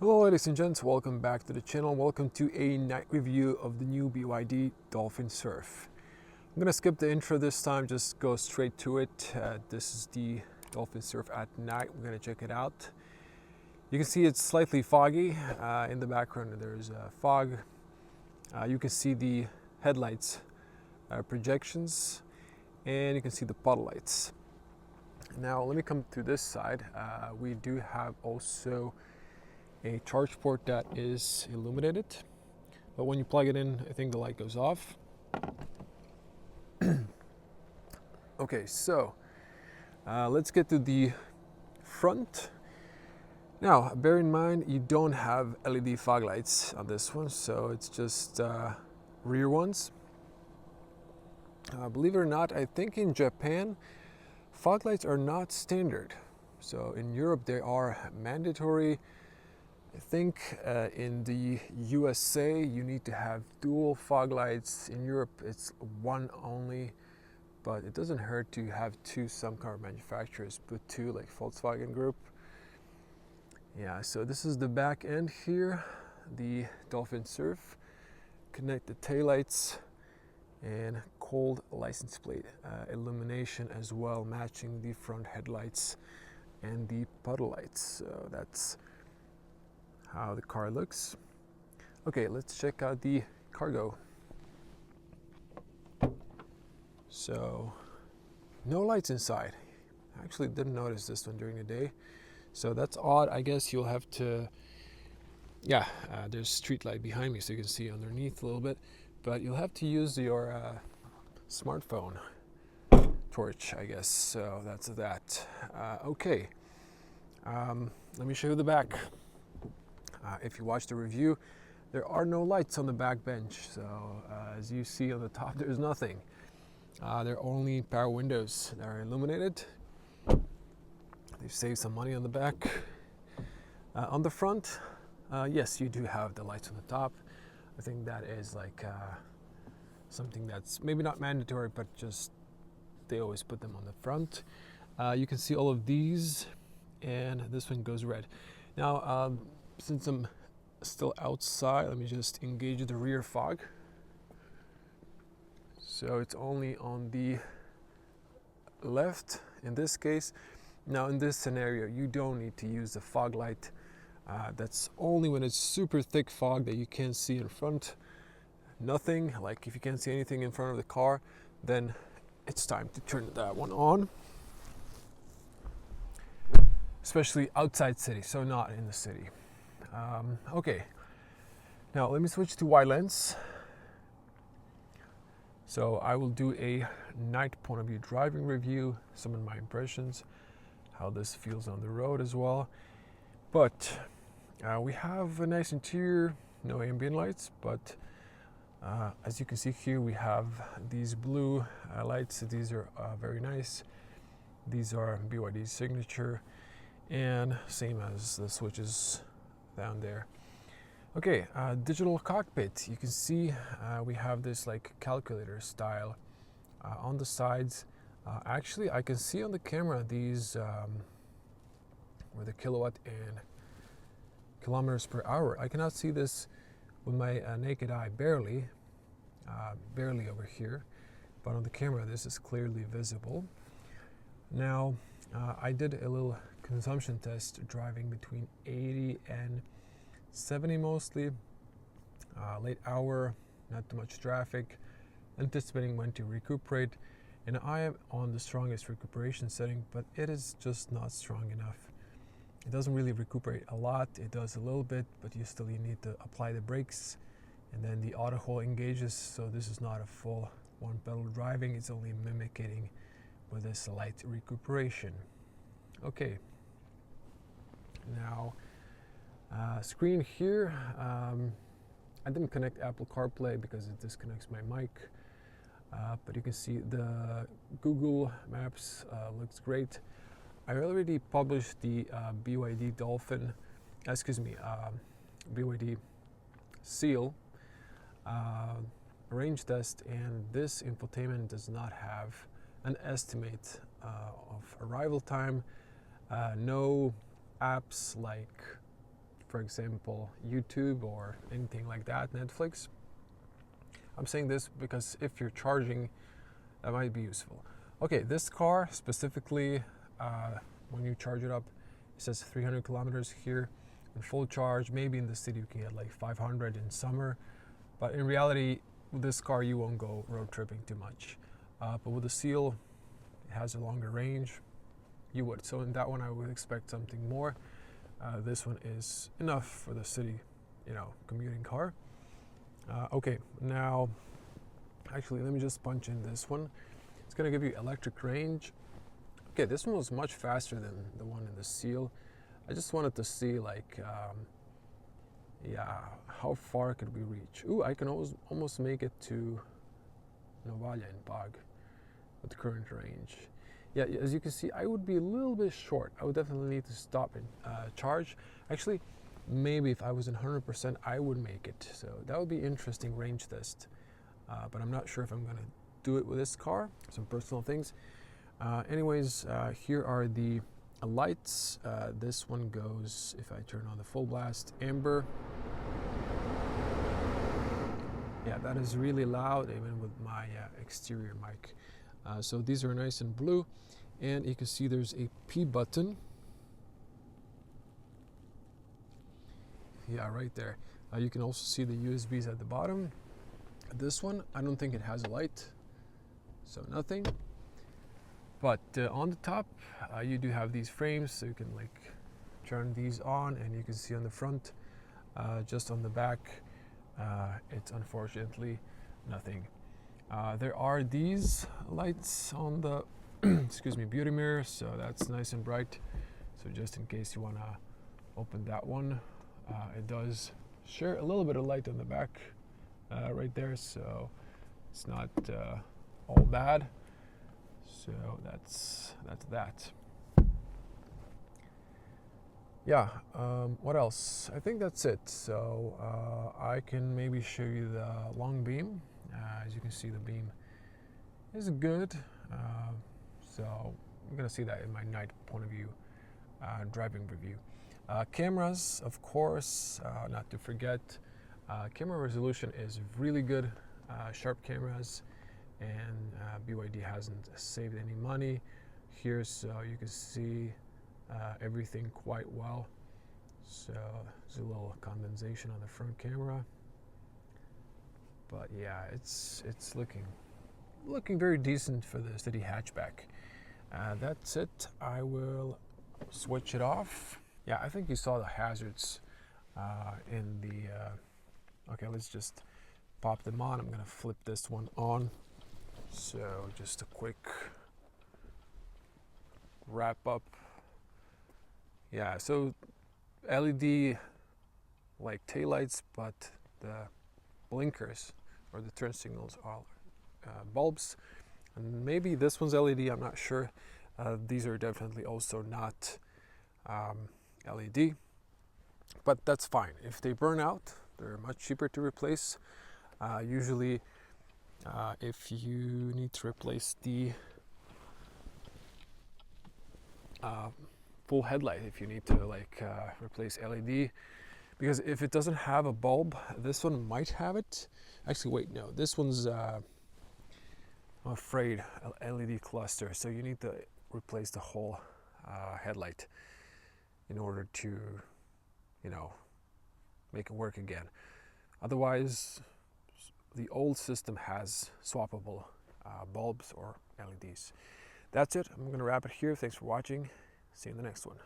Hello ladies and gents, welcome back to the channel. Welcome to a night review of the new BYD Dolphin Surf. I'm gonna skip the intro this time, just go straight to it. This is the Dolphin Surf at night. We're gonna check it out. You can see it's slightly foggy. In the background there's fog. You can see the headlights projections, and you can see the puddle lights. Now let me come to this side. We do have also a charge port that is illuminated, but when you plug it in, I think the light goes off. Okay, so let's get to the front. Now, bear in mind you don't have LED fog lights on this one, so it's just rear ones. Believe it or not, I think in Japan, fog lights are not standard. So in Europe, they are mandatory. I think in the USA you need to have dual fog lights. In Europe it's one only, but it doesn't hurt to have two. Some car manufacturers put two, like Volkswagen Group. Yeah, so this is the back end here, the Dolphin Surf. Connect the taillights and cold license plate illumination as well, matching the front headlights and the puddle lights. So that's how the car looks. Okay, let's check out the cargo. So no lights inside. I actually didn't notice this one during the day, so that's odd. I guess you'll have to, there's street light behind me so you can see underneath a little bit, but you'll have to use your smartphone torch, I guess. So that's that. Okay, let me show you the back. If you watch the review, there are no lights on the back bench. So as you see on the top, there's nothing. There are only power windows that are illuminated. They've saved some money on the back. On the front, yes, you do have the lights on the top. I think that is like something that's maybe not mandatory, but just they always put them on the front. You can see all of these, and this one goes red. Now, since I'm still outside, let me just engage the rear fog. So it's only on the left in this case. Now in this scenario, you don't need to use the fog light. That's only when it's super thick fog that you can't see in front. Nothing, like if you can't see anything in front of the car, then it's time to turn that one on. Especially outside city, so not in the city. Okay, now let me switch to wide lens. So I will do a night point of view driving review, some of my impressions, how this feels on the road as well. But we have a nice interior, no ambient lights, but as you can see here, we have these blue lights. These are very nice. These are BYD's signature, and same as the switches down there. Okay, digital cockpit. You can see we have this like calculator style on the sides. Actually, I can see on the camera these were the kilowatt and kilometers per hour. I cannot see this with my naked eye, barely over here, but on the camera this is clearly visible. Now, I did a little consumption test driving between 80 and 70 mostly. Late hour, not too much traffic, anticipating when to recuperate, and I am on the strongest recuperation setting, but it is just not strong enough. It doesn't really recuperate a lot. It does a little bit, but you need to apply the brakes, and then the auto hold engages, so this is not a full one pedal driving. It's only mimicking with this light recuperation. Okay, now screen here, I didn't connect Apple CarPlay because it disconnects my mic, but you can see the Google Maps looks great. I already published the BYD Dolphin, BYD Seal range test, and this infotainment does not have an estimate of arrival time. No apps like for example, YouTube or anything like that, Netflix. I'm saying this because if you're charging, that might be useful. Okay, this car specifically, when you charge it up, it says 300 kilometers here. In full charge, maybe in the city you can get like 500 in summer, but in reality, with this car you won't go road tripping too much. But with the Seal, it has a longer range. You would. So in that one, I would expect something more. This one is enough for the city, commuting car. Okay, now, actually, let me just punch in this one. It's gonna give you electric range. Okay, this one was much faster than the one in the Seal. I just wanted to see, like, how far could we reach? Ooh, I can almost make it to Novalia in Pag with the current range. Yeah, as you can see, I would be a little bit short. I would definitely need to stop and charge. Actually, maybe if I was in 100%, I would make it. So that would be interesting range test. But I'm not sure if I'm gonna do it with this car. Some personal things. Anyways, here are the lights. This one goes, if I turn on the full blast, amber. Yeah, that is really loud, even with my exterior mic. So these are nice and blue, and you can see there's a P button. Yeah, right there. You can also see the USBs at the bottom. This one, I don't think it has a light, so nothing. But on the top, you do have these frames, so you can like turn these on, and you can see on the front, just on the back, it's unfortunately nothing. There are these lights on the excuse me, beauty mirror, so that's nice and bright. So just in case you want to open that one, it does share a little bit of light on the back right there, so it's not all bad. So that's that. Yeah, what else? I think that's it. So I can maybe show you the long beam. As you can see, the beam is good. So I'm gonna see that in my night point of view driving review. Cameras, of course, not to forget. Camera resolution is really good, sharp cameras, and BYD hasn't saved any money here, so you can see everything quite well. So there's a little condensation on the front camera, but yeah, it's looking very decent for the city hatchback. That's it. I will switch it off. Yeah, I think you saw the hazards in the okay, let's just pop them on. I'm gonna flip this one on. So just a quick wrap up. Yeah, so LED like taillights, but the blinkers or the turn signals are bulbs. And maybe this one's LED, I'm not sure. These are definitely also not LED, but that's fine. If they burn out, they're much cheaper to replace. Usually if you need to replace the full headlight, if you need to like replace LED, because if it doesn't have a bulb, this one might have it. Actually, wait, no, this one's I'm afraid LED cluster, so you need to replace the whole headlight in order to, make it work again. Otherwise, the old system has swappable bulbs or LEDs. That's it. I'm going to wrap it here. Thanks for watching. See you in the next one.